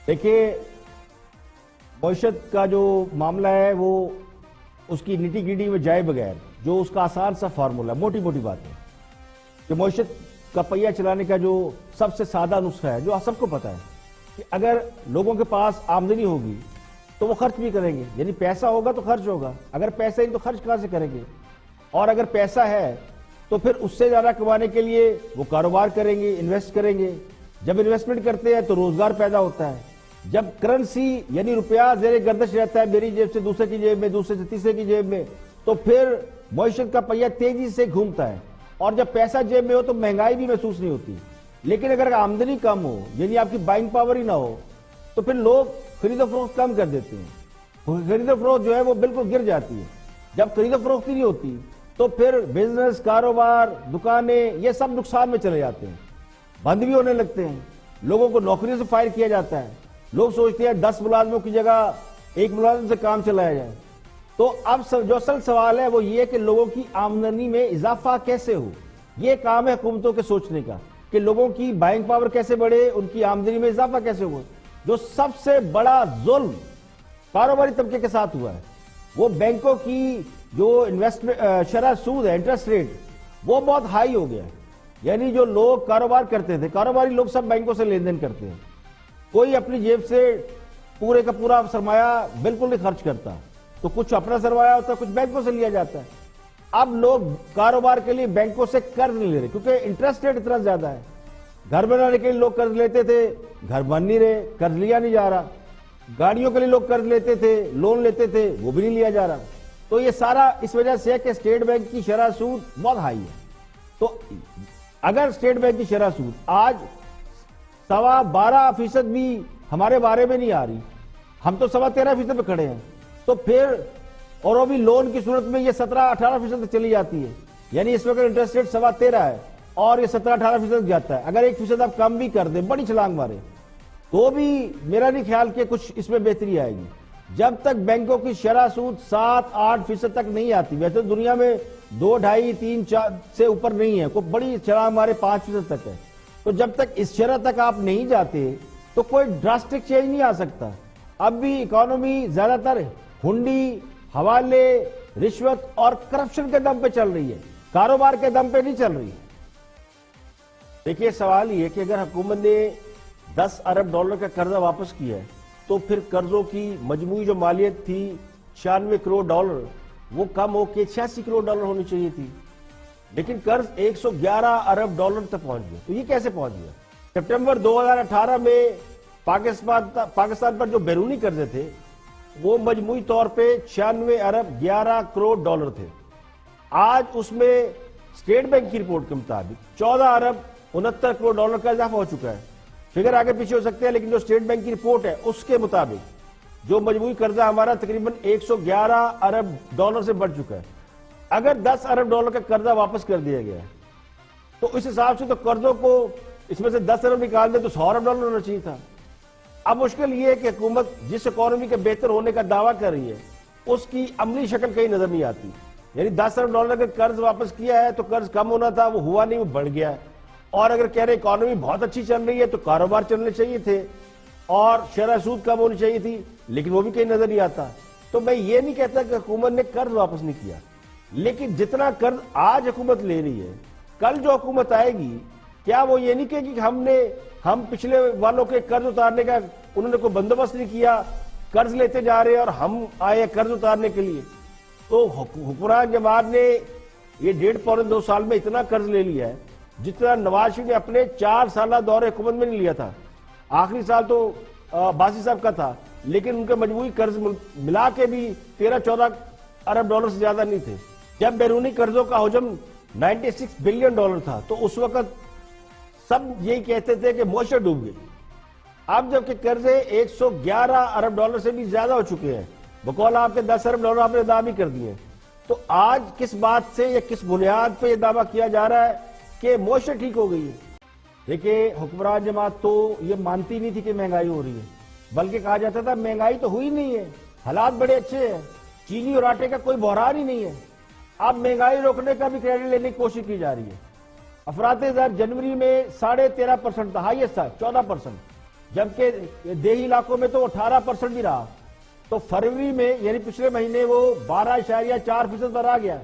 دیکھیے معیشت کا جو معاملہ ہے وہ اس کی نٹی گریڈی میں جائے بغیر جو اس کا آسان سا فارمولا ہے، موٹی موٹی بات ہے کہ معیشت کا پہیہ چلانے کا جو سب سے سادہ نسخہ ہے جو سب کو پتہ ہے کہ اگر لوگوں کے پاس آمدنی ہوگی تو وہ خرچ بھی کریں گے، یعنی پیسہ ہوگا تو خرچ ہوگا، اگر پیسہ نہیں تو خرچ کہاں سے کریں گے، اور اگر پیسہ ہے تو پھر اس سے زیادہ کمانے کے لیے وہ کاروبار کریں گے، انویسٹ کریں گے، جب انویسٹمنٹ کرتے ہیں تو روزگار پیدا ہوتا ہے، جب کرنسی یعنی روپیہ زیر گردش رہتا ہے میری جیب سے دوسرے کی جیب میں، دوسرے سے تیسرے کی جیب میں، تو پھر معیشت کا پہیہ تیزی سے گھومتا ہے، اور جب پیسہ جیب میں ہو تو مہنگائی بھی محسوس نہیں ہوتی، لیکن اگر آمدنی کم ہو یعنی آپ کی بائنگ پاور ہی نہ ہو تو پھر لوگ خرید و فروخت کم کر دیتے ہیں، خرید و فروخت جو ہے وہ بالکل گر جاتی ہے، جب خرید و فروخت ہی نہیں ہوتی تو پھر بزنس، کاروبار، دکانیں یہ سب نقصان میں چلے جاتے ہیں، بند بھی ہونے لگتے ہیں، لوگوں کو نوکری سے فائر کیا جاتا ہے، لوگ سوچتے ہیں 10 ملازموں کی جگہ 1 ملازم سے کام چلایا جائے۔ تو اب جو اصل سوال ہے وہ یہ کہ لوگوں کی آمدنی میں اضافہ کیسے ہو، یہ کام ہے حکومتوں کے سوچنے کا کہ لوگوں کی بائنگ پاور کیسے بڑھے، ان کی آمدنی میں اضافہ کیسے ہو۔ جو سب سے بڑا ظلم کاروباری طبقے کے ساتھ ہوا ہے وہ بینکوں کی جو شرح سود ہے، انٹرسٹ ریٹ، وہ بہت ہائی ہو گیا ہے، یعنی جو لوگ کاروبار کرتے تھے، کاروباری لوگ سب بینکوں سے لین دین کرتے ہیں، کوئی اپنی جیب سے پورے کا پورا سرمایہ بالکل نہیں خرچ کرتا، تو کچھ اپنا سرمایہ ہوتا ہے، کچھ بینکوں سے لیا جاتا ہے۔ اب لوگ کاروبار کے لیے بینکوں سے قرض نہیں لے رہے کیونکہ انٹرسٹ ریٹ اتنا زیادہ ہے، گھر بنانے کے لیے لوگ قرض لیتے تھے، گھر بن نہیں رہے، قرض لیا نہیں جا رہا، گاڑیوں کے لیے لوگ قرض لیتے تھے، لون لیتے تھے، وہ بھی نہیں لیا جا رہا، تو یہ سارا اس وجہ سے ہے کہ اسٹیٹ بینک کی شرح سود بہت ہائی ہے۔ تو اگر اسٹیٹ بینک کی شرح سود آج 12.25% بھی ہمارے بارے میں نہیں آ رہی، ہم تو 13.25% پہ کھڑے ہیں، تو پھر اور وہ بھی لون کی صورت میں یہ 17-18% تک چلی جاتی ہے، یعنی اس وقت انٹرسٹ ریٹ 13.25 ہے اور یہ 17-18% جاتا ہے، اگر 1% آپ کم بھی کر دیں، بڑی چھلانگ مارے، تو بھی میرا نہیں خیال کہ کچھ اس میں بہتری آئے گی۔ جب تک بینکوں کی شرح سود 7-8% تک نہیں آتی، ویسے دنیا میں 2, 2.5, 3, 4 سے اوپر نہیں ہے، کوئی بڑی چھلانگ مارے 5% تک ہے، تو جب تک اس شرح تک آپ نہیں جاتے تو کوئی ڈراسٹک چینج نہیں آ سکتا۔ اب بھی اکانومی زیادہ تر ہنڈی، حوالے، رشوت اور کرپشن کے دم پہ چل رہی ہے، کاروبار کے دم پہ نہیں چل رہی۔ دیکھیے سوال یہ کہ اگر حکومت نے $10 ارب کا قرضہ واپس کیا ہے تو پھر قرضوں کی مجموعی جو مالیت تھی $96 کروڑ وہ کم ہو کے $86 کروڑ ہونی چاہیے تھی، لیکن قرض $111 ارب تک پہنچ گیا۔ تو یہ کیسے پہنچ گیا؟ سپٹمبر 2018 میں پاکستان پر جو بیرونی قرضے تھے وہ مجموعی طور پہ $96 ارب 11 کروڑ تھے، آج اس میں اسٹیٹ بینک کی رپورٹ کے مطابق $14 ارب 69 کروڑ کا اضافہ ہو چکا ہے، فگر آگے پیچھے ہو سکتے ہیں، لیکن جو اسٹیٹ بینک کی رپورٹ ہے اس کے مطابق جو مجموعی قرضہ ہمارا تقریباً $111 ارب سے بڑھ چکا ہے۔ اگر $10 ارب کا قرضہ واپس کر دیا گیا ہے تو اس حساب سے تو قرضوں کو اس میں سے 10 ارب نکال دے تو $100 ارب ہونا چاہیے تھا۔ اب مشکل یہ ہے کہ حکومت جس اکانومی کے بہتر ہونے کا دعویٰ کر رہی ہے اس کی عملی شکل کہیں نظر نہیں آتی، یعنی $10 ارب کا قرض واپس کیا ہے تو قرض کم ہونا تھا، وہ ہوا نہیں، وہ بڑھ گیا ہے، اور اگر کہہ رہے اکانومی بہت اچھی چل رہی ہے تو کاروبار چلنے چاہیے تھے اور شرح سود کم ہونی چاہیے تھی، لیکن وہ بھی کہیں نظر نہیں آتا۔ تو میں یہ نہیں کہتا کہ حکومت نے قرض واپس نہیں کیا، لیکن جتنا قرض آج حکومت لے رہی ہے، کل جو حکومت آئے گی کیا وہ یہ نہیں کہے گی کہ ہم پچھلے والوں کے قرض اتارنے کا انہوں نے کوئی بندوبست نہیں کیا، قرض لیتے جا رہے ہیں اور ہم آئے قرض اتارنے کے لیے۔ تو حکمران جماعت نے یہ 1.5-2 سال میں اتنا قرض لے لیا ہے جتنا نواز شریف نے اپنے 4 سالہ دور حکومت میں نہیں لیا تھا، آخری سال تو باسی صاحب کا تھا، لیکن ان کے مجموعی قرض ملا کے بھی 13-14 ارب ڈالر سے زیادہ نہیں تھے۔ جب بیرونی قرضوں کا حجم $96 بلین تھا تو اس وقت سب یہی کہتے تھے کہ معیشت ڈوب گئی۔ اب جبکہ قرضے $111 ارب سے بھی زیادہ ہو چکے ہیں، بقول آپ کے $10 ارب آپ نے ادا بھی کر دیے، تو آج کس بات سے یا کس بنیاد پہ یہ دعویٰ کیا جا رہا ہے کہ معیشت ٹھیک ہو گئی ہے؟ دیکھیں حکمران جماعت تو یہ مانتی نہیں تھی کہ مہنگائی ہو رہی ہے، بلکہ کہا جاتا تھا مہنگائی تو ہوئی نہیں ہے، حالات بڑے اچھے ہیں، چینی اور آٹے کا کوئی بحران ہی نہیں ہے۔ اب مہنگائی روکنے کا بھی کریڈٹ لینے کی کوشش کی جا رہی ہے۔ افراط زر جنوری میں 13.5% تھا، ہائیسٹ تھا 14%، جبکہ دیہی علاقوں میں تو 18% بھی رہا. تو فروری میں یعنی پچھلے مہینے وہ 12.4% پر آ گیا.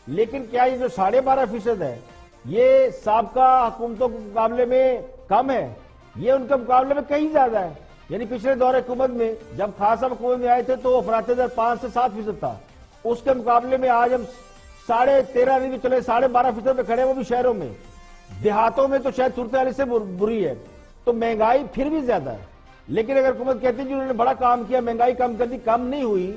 لیکن کیا یہ جو 12.5% ہے یہ سابقہ حکومتوں کے مقابلے میں کم ہے؟ یہ ان کے مقابلے میں کہیں زیادہ ہے. یعنی پچھلے دور حکومت میں جب خاص صاحب حکومت میں آئے تھے تو افراط زر 5 سے 7% تھا. اس کے مقابلے میں آج ہم 13.5 نہیں بھی چلے 12.5% پہ کھڑے ہیں، وہ بھی شہروں میں. دیہاتوں میں تو شاید صورتحال اس سے بری ہے. تو مہنگائی پھر بھی زیادہ ہے. لیکن اگر حکومت کہتی ہے کہ انہوں نے بڑا کام کیا، مہنگائی کم کر دی، کم نہیں ہوئی.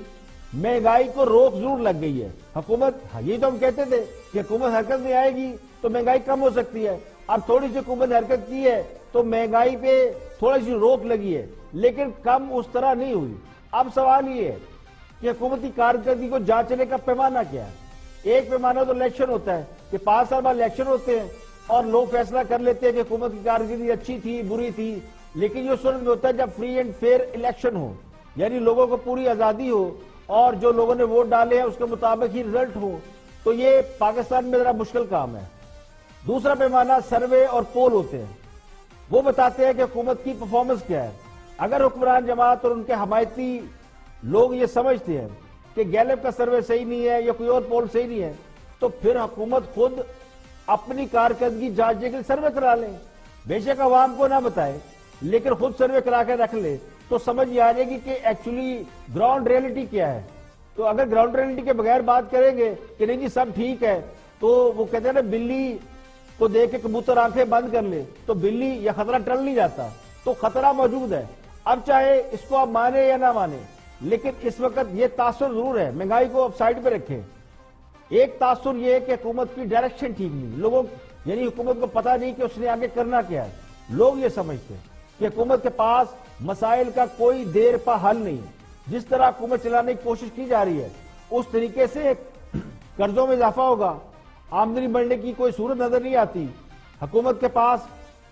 مہنگائی کو روک ضرور لگ گئی ہے. حکومت، یہی تو ہم کہتے تھے کہ حکومت حرکت میں آئے گی تو مہنگائی کم ہو سکتی ہے. اب تھوڑی سی حکومت حرکت کی ہے تو مہنگائی پہ تھوڑی سی روک لگی ہے، لیکن کم اس طرح نہیں ہوئی. اب سوال یہ ہے کہ حکومتی کارکردگی کو جانچنے کا پیمانہ کیا ہے؟ ایک پیمانہ تو الیکشن ہوتا ہے کہ 5 سال بعد الیکشن ہوتے ہیں اور لوگ فیصلہ کر لیتے ہیں کہ حکومت کی کارکردگی اچھی تھی، بری تھی. لیکن یہ صورت میں ہوتا ہے جب فری اینڈ فیئر الیکشن ہو، یعنی لوگوں کو پوری آزادی ہو اور جو لوگوں نے ووٹ ڈالے ہیں اس کے مطابق ہی رزلٹ ہو. تو یہ پاکستان میں ذرا مشکل کام ہے. دوسرا پیمانہ سروے اور پول ہوتے ہیں. وہ بتاتے ہیں کہ حکومت کی پرفارمنس کیا ہے. اگر حکمران جماعت اور ان کے حمایتی لوگ یہ سمجھتے ہیں کہ گیلپ کا سروے صحیح نہیں ہے یا کوئی اور پول صحیح نہیں ہے تو پھر حکومت خود اپنی کارکردگی جانچنے کے لیے سروے کرا لیں. بے شک عوام کو نہ بتائے لیکن خود سروے کرا کے رکھ لے تو سمجھ یہ آ جائے گی کہ ایکچولی گراؤنڈ ریئلٹی کیا ہے. تو اگر گراؤنڈ ریئلٹی کے بغیر بات کریں گے کہ نہیں جی سب ٹھیک ہے، تو وہ کہتے ہیں نا بلی کو دیکھ کے کبوتر آنکھیں بند کر لے تو بلی یا خطرہ ٹل نہیں جاتا. تو خطرہ موجود ہے. اب چاہے اس کو آپ مانے یا نہ مانے، لیکن اس وقت یہ تاثر ضرور ہے. مہنگائی کو اب سائڈ پہ رکھیں. ایک تاثر یہ ہے کہ حکومت کی ڈائریکشن ٹھیک نہیں. لوگوں یعنی حکومت کو پتہ نہیں کہ اس نے آگے کرنا کیا ہے. لوگ یہ سمجھتے ہیں کہ حکومت کے پاس مسائل کا کوئی دیر پا حل نہیں. جس طرح حکومت چلانے کی کوشش کی جا رہی ہے اس طریقے سے قرضوں میں اضافہ ہوگا، آمدنی بڑھنے کی کوئی صورت نظر نہیں آتی. حکومت کے پاس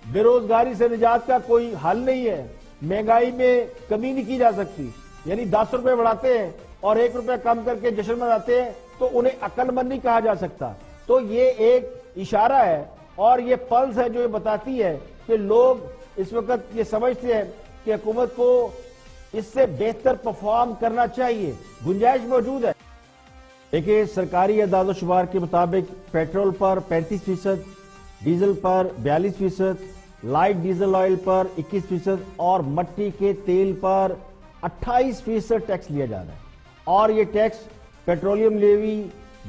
بے روزگاری سے نجات کا کوئی حل نہیں ہے. مہنگائی میں کمی نہیں کی جا سکتی. یعنی 10 روپے بڑھاتے ہیں اور 1 روپے کم کر کے جشن مناتے ہیں تو انہیں عقل مند نہیں کہا جا سکتا. تو یہ ایک اشارہ ہے اور یہ پلس ہے جو یہ بتاتی ہے کہ لوگ اس وقت یہ سمجھتے ہیں کہ حکومت کو اس سے بہتر پرفارم کرنا چاہیے، گنجائش موجود ہے. دیکھیں سرکاری اعداد و شمار کے مطابق پیٹرول پر 35%، ڈیزل پر 42%، لائٹ ڈیزل آئل پر 21% اور مٹی کے تیل پر 28% ٹیکس لیا جا رہا ہے. اور یہ ٹیکس پیٹرولیم لیوی،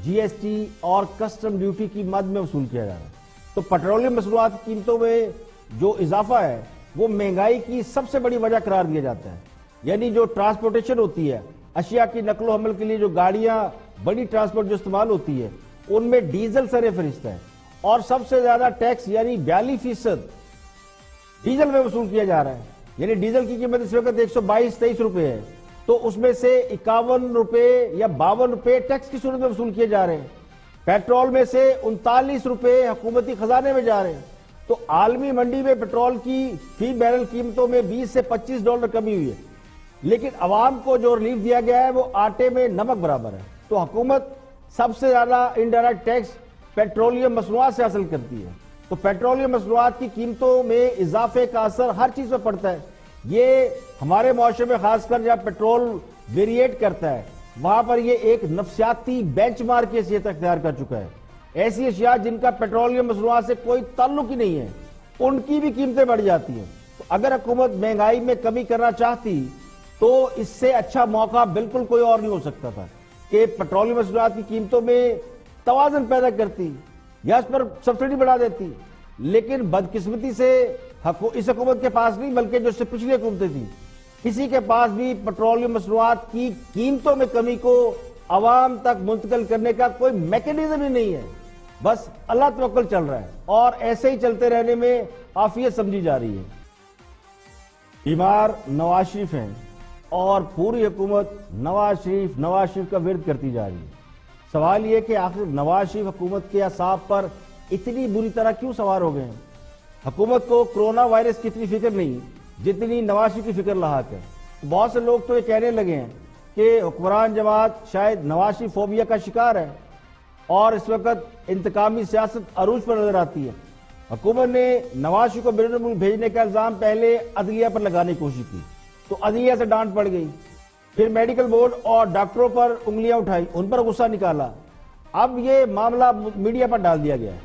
جی ایس ٹی اور کسٹم ڈیوٹی کی مد میں وصول کیا جا رہا ہے. تو پیٹرولیم مصنوعات کی قیمتوں میں جو اضافہ ہے وہ مہنگائی کی سب سے بڑی وجہ قرار دیا جاتا ہے. یعنی جو ٹرانسپورٹیشن ہوتی ہے، اشیاء کی نقل و حمل کے لیے جو گاڑیاں بڑی ٹرانسپورٹ جو استعمال ہوتی ہے ان میں ڈیزل سر فہرست ہے اور سب سے زیادہ ٹیکس یعنی 42% ڈیزل میں وصول کیا جا رہا ہے. یعنی ڈیزل کی قیمت اس وقت 122-23 روپے ہے تو اس میں سے 51 روپے یا 52 روپے ٹیکس کی صورت میں وصول کیے جا رہے ہیں. پیٹرول میں سے 39 روپے حکومتی خزانے میں جا رہے ہیں. تو عالمی منڈی میں پیٹرول کی فی بیرل قیمتوں میں $20 سے $25 کمی ہوئی ہے، لیکن عوام کو جو ریلیف دیا گیا ہے وہ آٹے میں نمک برابر ہے. تو حکومت سب سے زیادہ انڈائریکٹ ٹیکس پیٹرولیم مصنوعات سے حاصل کرتی ہے. تو پیٹرولیم مصنوعات کی قیمتوں میں اضافے کا اثر ہر چیز پہ پڑتا ہے. یہ ہمارے معاشرے میں خاص کر جب پیٹرول ویریٹ کرتا ہے وہاں پر یہ ایک نفسیاتی بینچ مارک کی حیثیت اختیار کر چکا ہے. ایسی اشیاء جن کا پیٹرولیم مصنوعات سے کوئی تعلق ہی نہیں ہے ان کی بھی قیمتیں بڑھ جاتی ہیں. تو اگر حکومت مہنگائی میں کمی کرنا چاہتی تو اس سے اچھا موقع بالکل کوئی اور نہیں ہو سکتا تھا کہ پیٹرولیم مصنوعات کی قیمتوں میں توازن پیدا کرتی یا اس پر سبسڈی بڑھا دیتی. لیکن بدقسمتی سے اس حکومت کے پاس نہیں بلکہ جو اس سے پچھلی حکومتیں تھیں کسی کے پاس بھی پیٹرولیم مصنوعات کی قیمتوں میں کمی کو عوام تک منتقل کرنے کا کوئی میکینزم ہی نہیں ہے. بس اللہ توکل چل رہا ہے اور ایسے ہی چلتے رہنے میں عافیت سمجھی جا رہی ہے. بیمار نواز شریف ہیں اور پوری حکومت نواز شریف کا ورد کرتی جا رہی ہے. سوال یہ کہ آخر نواز شریف حکومت کے اعصاب پر اتنی بری طرح کیوں سوار ہو گئے ہیں؟ حکومت کو کرونا وائرس کی اتنی فکر نہیں جتنی نواز شریف کی فکر لاحق ہے. بہت سے لوگ تو یہ کہنے لگے ہیں کہ حکمران جماعت شاید نواز شریف فوبیا کا شکار ہے اور اس وقت انتقامی سیاست عروج پر نظر آتی ہے. حکومت نے نواز شریف کو بیرون ملک بھیجنے کا الزام پہلے عدلیہ پر لگانے کی کوشش کی تو عدلیہ سے ڈانٹ پڑ گئی، پھر میڈیکل بورڈ اور ڈاکٹروں پر انگلیاں اٹھائی، ان پر غصہ نکالا، اب یہ معاملہ میڈیا پر ڈال دیا گیا ہے،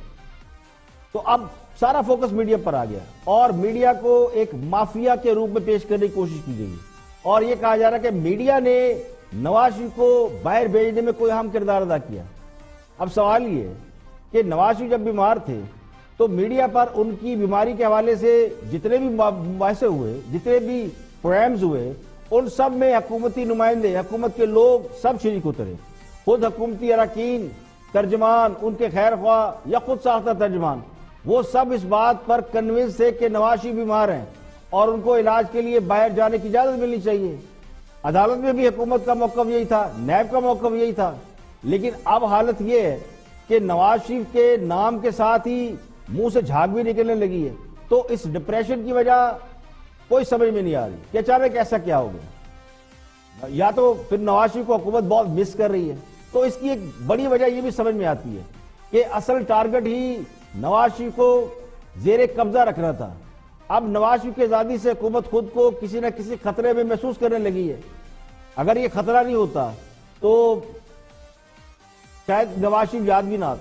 تو اب سارا فوکس میڈیا پر آ گیا اور میڈیا کو ایک مافیا کے روپ میں پیش کرنے کی کوشش کی گئی اور یہ کہا جا رہا ہے کہ میڈیا نے نواز شریف کو باہر بھیجنے میں کوئی اہم کردار ادا کیا۔ اب سوال یہ ہے کہ نواز شریف جب بیمار تھے تو میڈیا پر ان کی بیماری کے حوالے سے جتنے بھی مباحثے ہوئے، جتنے بھی پروگرامز ہوئے، ان سب میں حکومتی نمائندے، حکومت کے لوگ سب شریک اترے، خود حکومتی اراکین، ترجمان، ان کے خیر خواہ یا خود ساختہ ترجمان، وہ سب اس بات پر کنونس تھے کہ نواز شریف بیمار ہیں اور ان کو علاج کے لیے باہر جانے کی اجازت ملنی چاہیے۔ عدالت میں بھی حکومت کا موقف یہی تھا، نیب کا موقف یہی تھا، لیکن اب حالت یہ ہے کہ نواز شریف کے نام کے ساتھ ہی منہ سے جھاگ بھی نکلنے لگی ہے، تو اس ڈپریشن کی وجہ کوئی سمجھ میں نہیں آ رہی کہ اچانک ایسا کیا ہو گیا، یا تو پھر نواز شریف کو حکومت بہت مس کر رہی ہے، تو اس کی ایک بڑی وجہ یہ بھی سمجھ میں آتی ہے کہ اصل ٹارگٹ ہی نواز شریف کو زیر قبضہ رکھنا تھا۔ اب نواز شریف کی آزادی سے حکومت خود کو کسی نہ کسی خطرے میں محسوس کرنے لگی ہے، اگر یہ خطرہ نہیں ہوتا تو شاید نواز شریف یاد بھی نہ آتا۔